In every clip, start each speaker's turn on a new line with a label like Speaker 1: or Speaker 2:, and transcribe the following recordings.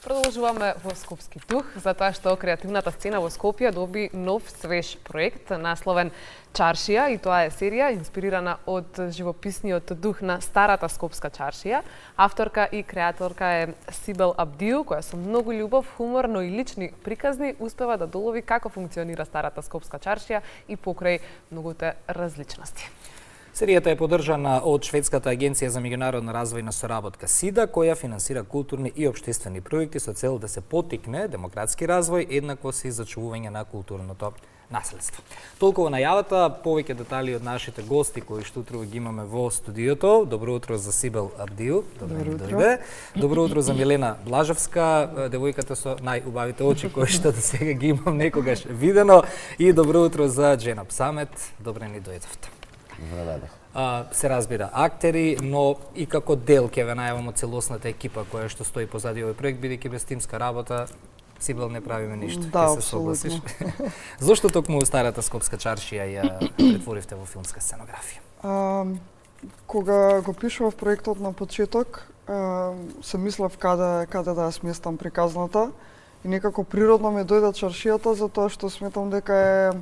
Speaker 1: Продолжуваме во Скопски дух, затоа што креативната сцена во Скопје доби нов свеж проект насловен Чаршија, и тоа е серија инспирирана од живописниот дух на старата скопска чаршија. Авторка и креаторка е Сибел Абдиу, која со многу љубов, хумор, но и лични приказни успева да долови како функционира старата скопска чаршија и покрај многуте различности.
Speaker 2: Серијата е поддржана од Шведската агенција за меѓународна развојна соработка СИДА, која финансира културни и општествени проекти со цел да се поттикне демократски развој, еднакво со зачувување на културното наследство. Толку во најавата, повеќе детали од нашите гости кои што утро ги имаме во студиото. Добро утро за Сибел Абдиу.
Speaker 3: Добро утро.
Speaker 2: Добро утро за Милена Блажевска, девојката со најубавите очи кои што до сега ги имам некогаш видено, и добро утро за Дженап Самет. Добре ни дојдовте. Се разбира актери, но и како дел ќе ве најавам од целосната екипа која што стои позади овој проект, бидејќи без тимска работа Сибел не правиме ништо.
Speaker 3: Да,
Speaker 2: се согласиш? Зошто токму старата скопска чаршија ја претворивте во филмска сценографија?
Speaker 3: Кога го пишував проектот на почеток, се мислев каде да ја сместам приказната и некако природно ми дојде чаршијата, затоа што сметам дека е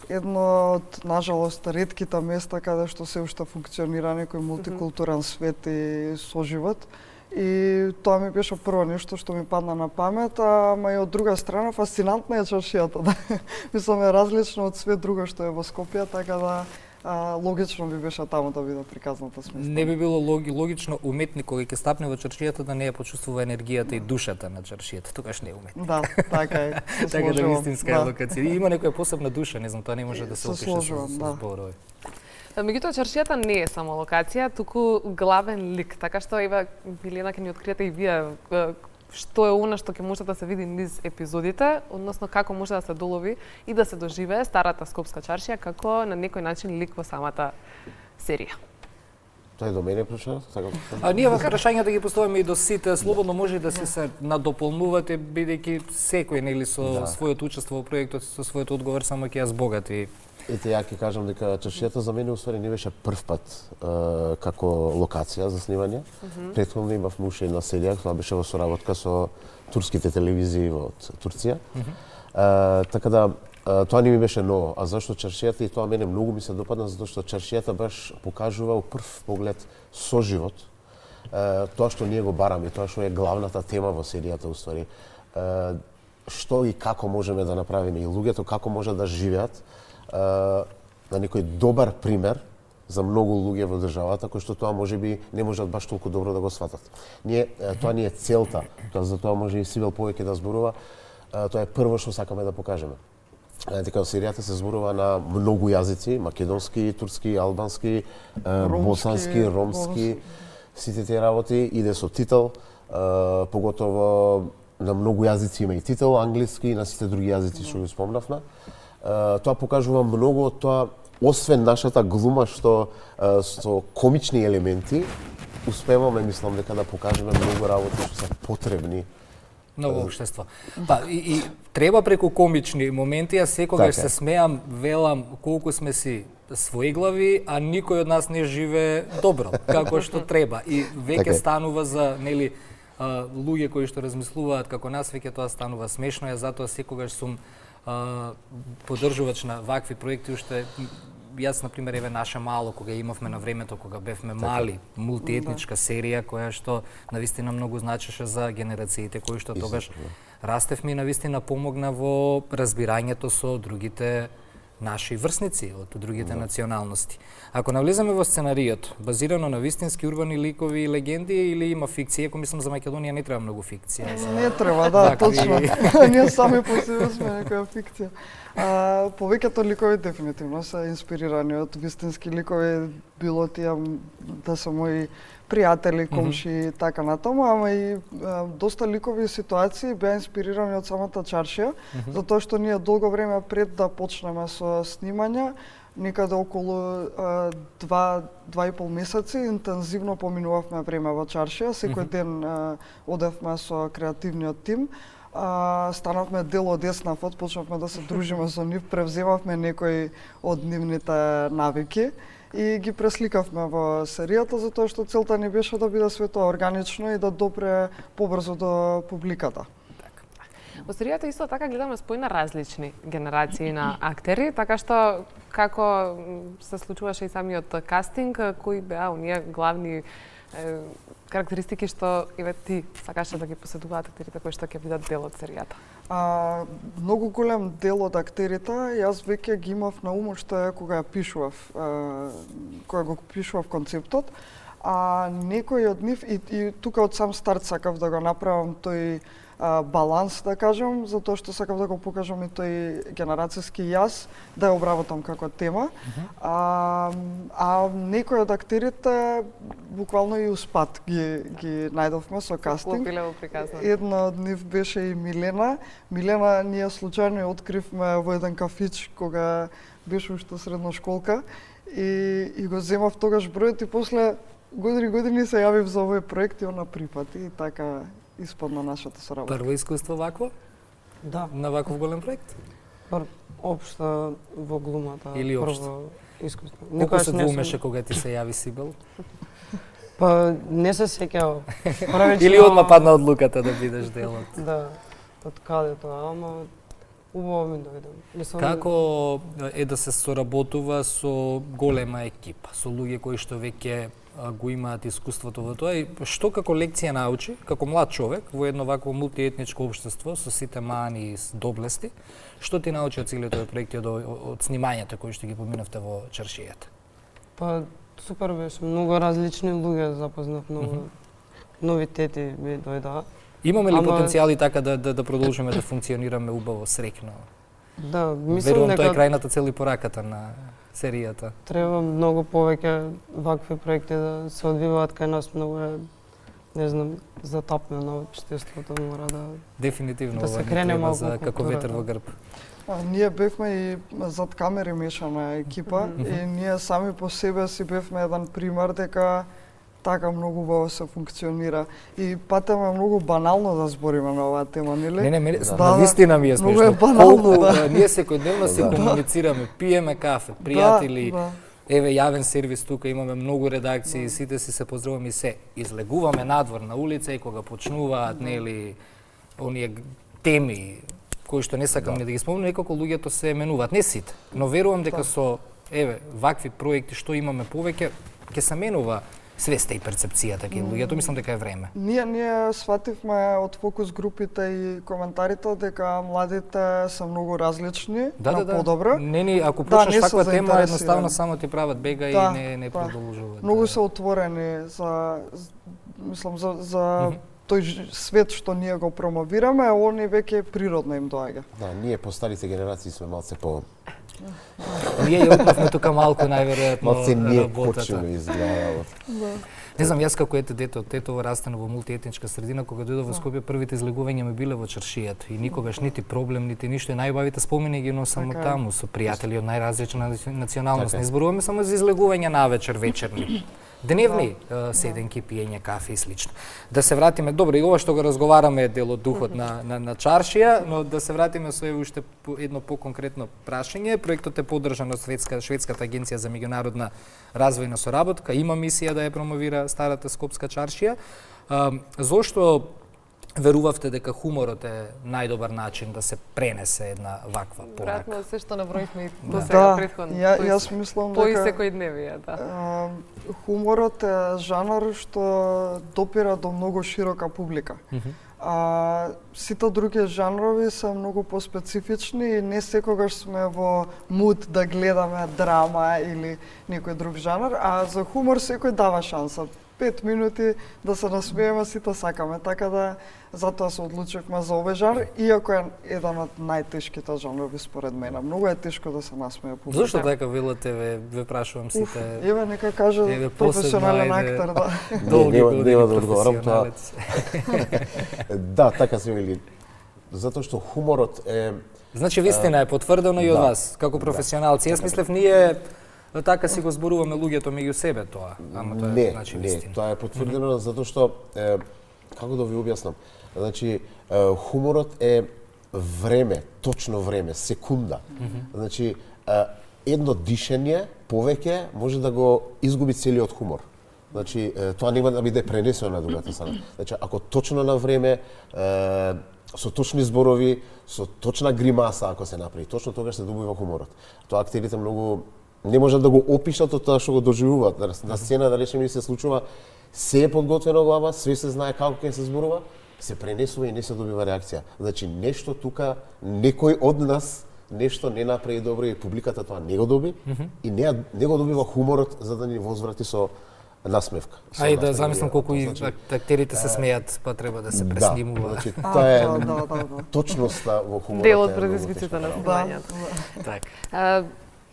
Speaker 3: едно од, нажалост, ретките места каде што се уште функционира некој мултикултурен свет и соживот. И тоа ми беше прво нешто што ми падна на памет, ама и од друга страна фасцинантна е чаршијата. Мислам е различно од свет друго што е во Скопје, така да логично би беше таму да биде приказната сместена.
Speaker 2: Не би било логично уметник кога ќе стапне во чаршијата да не ја почувствува енергијата и душата на чаршијата, тогаш не е уметник.
Speaker 3: Да, така е.
Speaker 2: Така да вистинска локација. Има некоја посебна душа, не знам, тоа не може да се опише со зборови.
Speaker 1: Меѓутоа, чаршијата не е само локација, туку главен лик, така што еве Милена ќе ни откриете и вие што е она што ќе може да се види низ епизодите, односно како може да се долови и да се доживее старата скопска чаршија како на некој начин лик во самата серија.
Speaker 4: Тоа е до мене прашање?
Speaker 2: Ние во прашањата ги поставаме и до сите, слободно може да се надополнувате, бидејќи секој нели со својот учество во проектот, со својот одговор само ќе ја збогати.
Speaker 4: Ете, ја ќе кажам дека чаршијата за мене усвари не беше прв пат како локација за снимање. Претходно имавме уште една серија, тоа беше во соработка со турските телевизии од Турција. Така да тоа не ми беше ново. А зашто чаршијата, и тоа мене многу ми се допадна, затоа што чаршијата баш покажува во прв поглед соживот, тоа што ние го бараме, тоа што е главната тема во серијата уствари. Што и како можеме да направиме и луѓето како може да живеат на некој добар пример за многу луѓе во државата, кои што тоа можеби не можат баш толку добро да го сватат. Тоа не е целта, за тоа може и Сибел повеќе да зборува, тоа е прво што сакаме да покажеме. Дека серијата се зборува на многу јазици, македонски, турски, албански, босански, ромски, сите тие работи, иде со титул, поготово на многу јазици има и титул, англиски и на сите други јазици што ги спомнавме. Тоа покажува многу од тоа, освен нашата глума што со комични елементи, успеваме, мислам, дека да покажеме многу работи што се потребни
Speaker 2: на општество. И треба преку комични моменти, а секогаш се смеам, велам колку сме си својглави, а никој од нас не живее добро, како што треба. И веќе станува за, нели, луѓе кои што размислуваат како нас, веќе тоа станува смешно, и затоа секогаш сум поддржувач на вакви проекти. Уште јас, например, еве Наше мало, кога имавме на времето, кога бевме мали, мултиетничка серија која што навистина многу значеше за генерациите кои што тогаш растевме и навистина помогна во разбирањето со другите наши врсници од другите националности. Ако навлеземе во сценаријето, базирано на вистински урбани ликови и легенди, или има фикција? Ако мислам за Македонија не треба многу фикција.
Speaker 3: Не треба, да, точно. Ние сами по себе сме некоја фикција. Повеќето ликови дефинитивно се инспирирани од вистински ликови, било тие да се мои пријатели, комши и така натаму, ама и доста ликови ситуации беа инспирирани од самата чаршија, затоа што ние долго време пред да почнеме со снимање, некаде околу 2,5 месеци интензивно поминувавме време во чаршија, секој ден одевме со креативниот тим. станавме дел од Еснафот, почнавме да се дружиме со нив, превземавме некои од нивните навики и ги пресликавме во серијата, затоа што целта ни беше да биде свето органично и да допре побрзо до публиката.
Speaker 1: Во серијата исто така гледаме спојна различни генерации на актери, така што како се случуваше и самиот кастинг, кои беа оние главни карактеристики што еве ти сакаше да ги поседуваат актерите кои што ќе бидат дел од серијата?
Speaker 3: Многу голем дел од актерите јас веќе ги имав на ум што кога го пишував концептот, а некои од нив и тука од сам старт сакав да го направам тој баланс, да кажам, затоа што сакав да го покажам и тој генерацијски јас, да ја обработам како тема. Некои од актерите буквално и успат ги најдовме со кастинг. Една од нив беше и Милена. Милена ние случајно ја откривме во еден кафич кога беше уште средношколка и го земав тогаш бројот и после години се јавив за овој проект и она припати и така испадна нашата соработка.
Speaker 2: Прво искуство вакво?
Speaker 5: Да.
Speaker 2: На ваков голем проект?
Speaker 5: Општа во глумата.
Speaker 2: Или
Speaker 5: прво искуство.
Speaker 2: Колку се двумеше кога ти се јави Сибел?
Speaker 5: Па не се сеќавам.
Speaker 2: Или одма падна одлуката да бидеш дел од?
Speaker 5: Да, од каде тоа, ама убаво ми дојде.
Speaker 2: Како е да се соработува со голема екипа, со луѓе кои што веќе го имаат искуството во тоа и што како лекција научи, како млад човек во едно вакво мултиетничко општество со сите мани и доблести, што ти научи од целиот овој проект и од снимањата кои што ги поминавте во чаршијата?
Speaker 5: Па супер беше, многу различни луѓе запознав, многу новитети ми дојдоа.
Speaker 2: Имаме ли потенцијали така да продолжиме да функционираме убаво, среќно?
Speaker 5: Да, мислам
Speaker 2: верувам тоа е крајната цел и пораката на серијата.
Speaker 5: Треба многу повеќе вакви проекти да се одвиваат кај нас, многу е, не знам, затапено на општеството, мора да
Speaker 2: дефинитивно
Speaker 5: да се крене малку
Speaker 2: за како ветер во грб.
Speaker 3: Ние бевме и зад камери мешана екипа и ние сами по себе си бевме еден пример дека така многу убаво се функционира. И патеме многу банално да збориме на оваа тема, нели?
Speaker 2: Не, навистина ми е смешно.
Speaker 3: Многу е банално,
Speaker 2: Ние секојдневно си комуницираме, пиеме кафе, пријатели, еве јавен сервис тука, имаме многу редакции, сите си се поздравуваме и се излегуваме надвор на улица и кога почнуваат, нели, оние теми кои што не сакам не да ги спомнам, некако луѓето се менуваат, не сите, но верувам дека со еве вакви проекти што имаме повеќе ќе се менува свеста и перцепцијата кај луѓето, мислам дека е време.
Speaker 3: Ние свативме од фокус групите и коментарите дека младите се многу различни, на подобро.
Speaker 2: Не, ако почнеш таква тема, едноставно само ти прават бега и не продолжуваат.
Speaker 3: Многу се отворени за тој свет што ние го промовираме, они веќе природно им доаѓа.
Speaker 4: Да, ние постарите генерации сме малце по
Speaker 2: Ние ја упнавме тука малку најверојатно
Speaker 4: малце ние
Speaker 2: работата.
Speaker 4: почнеме изгледа.
Speaker 2: Не знам, јас како дете од Тетово растено во мултиетничка средина, кога дојдов во Скопје, првите излегувања ми биле во чаршијата и никогаш нити проблем, нити ништо, и најубавите спомени ги носам од таму со пријатели од најразлична националност. Не зборуваме само за излегувања навечер, вечерни. Деневни седенки, пиење кафе и слично. Да се вратиме, добро, и ова што го разговараме е дел од духот на чаршија, но да се вратиме со уште едно поконкретно прашање. Проектот е поддржан од Шведската агенција за меѓународна развојна соработка, има мисија да ја промовира старата скопска чаршија. Зошто верувавте дека хуморот е најдобар начин да се пренесе една ваква порака?
Speaker 1: Веројатно се што наброивме и до сега претходно.
Speaker 3: Јас мислам дека
Speaker 1: тој секојдневие, да.
Speaker 3: Хуморот е жанр што допира до многу широка публика. Сите други жанрови се многу поспецифични и не секогаш сме во муд да гледаме драма или некој друг жанр, а за хумор секој дава шанса. 5 минути да се насмееме, сите сакаме, така да затоа се одлучивме за овој жанр, иако е еден од најтешките жанрови според мене. Многу е тешко да се насмее публика.
Speaker 2: Зошто така велате, ве прашувам сите?
Speaker 3: Еве нека каже професионален актер, да.
Speaker 2: Долги години
Speaker 4: нема да одговорам тоа.
Speaker 2: професионалец.
Speaker 4: Да, така се вели. Затоа што хуморот е
Speaker 2: Значи вистина е потврдено и од вас како професионалци. Јас мислев ние така си го зборуваме луѓето меѓу себе тоа, ама тоа е значи вистина.
Speaker 4: Не, тоа е потврдено затоа што како да ви објаснам, Значи, хуморот е време, точно време, секунда. Значи, едно дишење повеќе може да го изгуби целиот хумор. Значи, тоа нема да биде пренесено на другата страна. Значи, ако точно на време, со точни зборови, со точна гримаса, ако се направи, точно тогаш се добива хуморот. Тоа актерите многу не можат да го опишат од тоа што го доживуваат. На сцена, да речеме, се случува, се е подготвено глава, све се знае како ќе се зборува, се пренесува и не се добива реакција. Значи, нешто тука, некој од нас нешто не направи добро и публиката тоа не го доби и не го добива хуморот за да ни возврати со насмевка.
Speaker 2: А и да замислам колку и актерите се смеат, па треба да се преснимува.
Speaker 4: Значи, тоа е точноста во хуморот.
Speaker 1: Дел од предизвиците на снимањето.
Speaker 2: Така.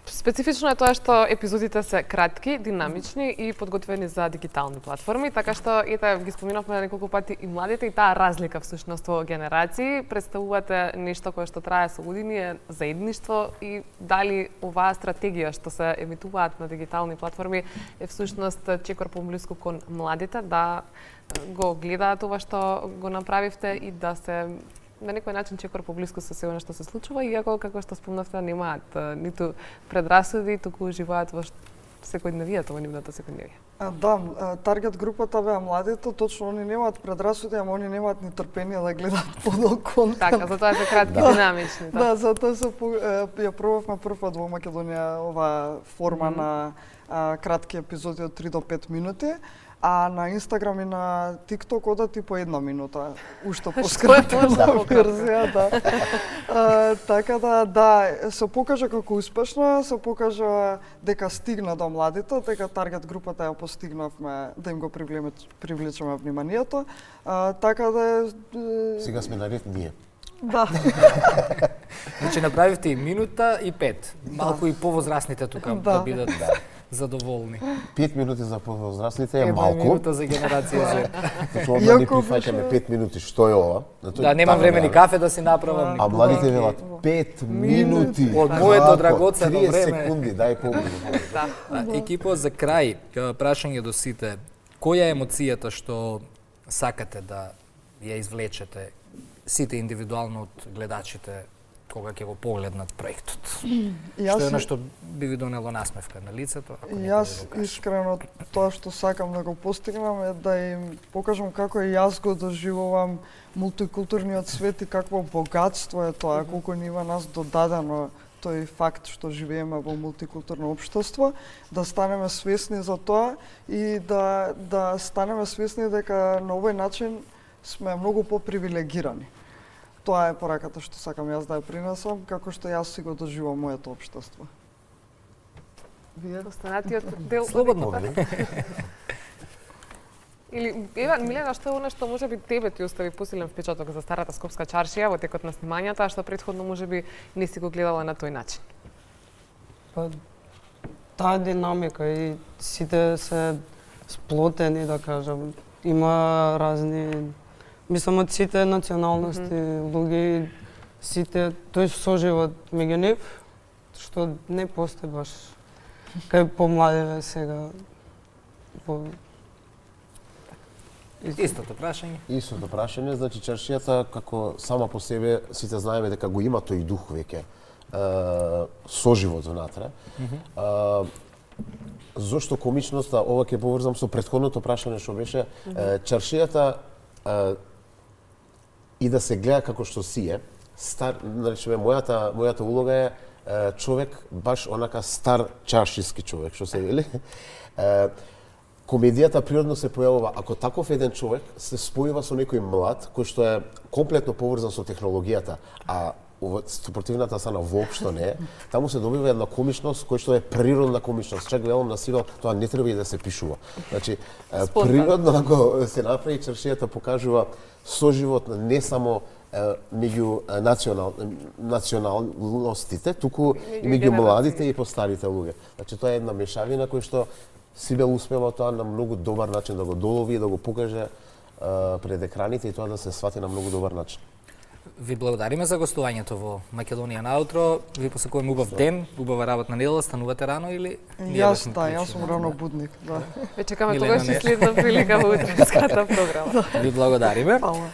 Speaker 1: Специфично е тоа што епизодите се кратки, динамични и подготвени за дигитални платформи, така што ете ги споминавме неколку пати и младите и таа разлика всушност во генерации. Представувате нешто кое што трае со години, е заедништво и дали оваа стратегија што се емитуваат на дигитални платформи е всушност чекор поблиску кон младите да го гледаат ова што го направивте и да се на некој начин чекор поблиску со сега што се случува, иако, како што спомнавте, немаат ниту предрасуди, туку живеат во секојдневието, во нивната секојдневие.
Speaker 3: Да, таргет групата беа младите, точно они немаат предрасуди, ама они немаат ни трпение да гледаат подолг контент.
Speaker 1: Така, затоа се кратки, динамични.
Speaker 3: Да, затоа ја пробавме прв пат во Македонија оваа форма на кратки епизоди од 3 до 5 минути. А на Инстаграм и на ТикТок одат и по 1 минута, уште поскратена верзија, да. Така да, се покажа како успешно, се покажа дека стигна до младите, дека таргет групата ја постигнавме да им го привлечеме вниманието. Така да
Speaker 4: сега сме на ред ние.
Speaker 3: Да.
Speaker 2: Значи направивте и минута и 5. Малку и повозрасните тука да бидат задоволни.
Speaker 4: 5 минути за повозрасните е малку.
Speaker 2: Минута за генерација Z.
Speaker 4: Зашто да не прифаќаме 5 минути, што е ова?
Speaker 2: Да, немам време ни кафе да си направам.
Speaker 4: А младите велат 5 минути.
Speaker 2: Од моето драгоцено време.
Speaker 4: 30 секунди, дај поближу.
Speaker 2: Екипо, за крај, прашање до сите. Која е емоцијата што сакате да ја извлечете сите индивидуално од гледачите кога ќе го погледнат проектот? Што е нешто би ви донело насмевка на лицето?
Speaker 3: Јас искрено тоа што сакам да го постигнам е да им покажам како и јас го доживувам мултикултурниот свет и какво богатство е тоа, колку ни има нас додадено тој факт што живееме во мултикултурно општество, да станеме свесни за тоа и да станеме свесни дека на овој начин сме многу попривилегирани. Тоа е пораката што сакам јас да ја принесам, како што јас си го доживувам моето општество.
Speaker 1: Вие останатиот дел
Speaker 2: Слободно.
Speaker 1: Или ева Милена, што е она што можеби тебе ти остави посилен впечаток за старата скопска чаршија во текот на снимањата, а што претходно можеби не си го гледала на тој начин?
Speaker 5: Па таа динамика и сите се сплотени, да кажам. Има разни, мислам, од сите националности, луѓе, сите, тој соживот меѓу нив, што не постои баш кај помладиве сега во
Speaker 2: Истото прашање.
Speaker 4: Истото прашање, значи чаршијата како сама по себе сите знаеме дека го има тој дух веќе соживот внатре. Зошто комичноста, ова ќе поврзам со претходното прашање што беше, чаршијата и да се гледа како што си е, стар, наречеме, мојата улога е човек, баш онака стар чаршиски човек, што се вели. Комедијата природно се појавува, ако таков еден човек се спојува со некој млад, кој што е комплетно поврзан со технологијата, а спортивната страна воопшто не е, таму се добива една комичност која што е природна комичност. Чак гледам на сила, тоа не треба и да се пишува. Значи, природно ако се направи, чаршијата покажува соживот не само меѓу националностите, туку и меѓу младите и постарите луѓе. Значи, тоа е една мешавина која што Сибел успева тоа на многу добар начин да го долови и да го покаже пред екраните и тоа да се свати на многу добар начин.
Speaker 2: Ви благодариме за гостувањето во Македонија на Утро. Ви посакуваме убав ден, убава работна недела, станувате рано или?
Speaker 3: Јас сум рано будник, да.
Speaker 1: Ве чекаме тогаш и следна прилика во утренската програма.
Speaker 2: Ви благодариме.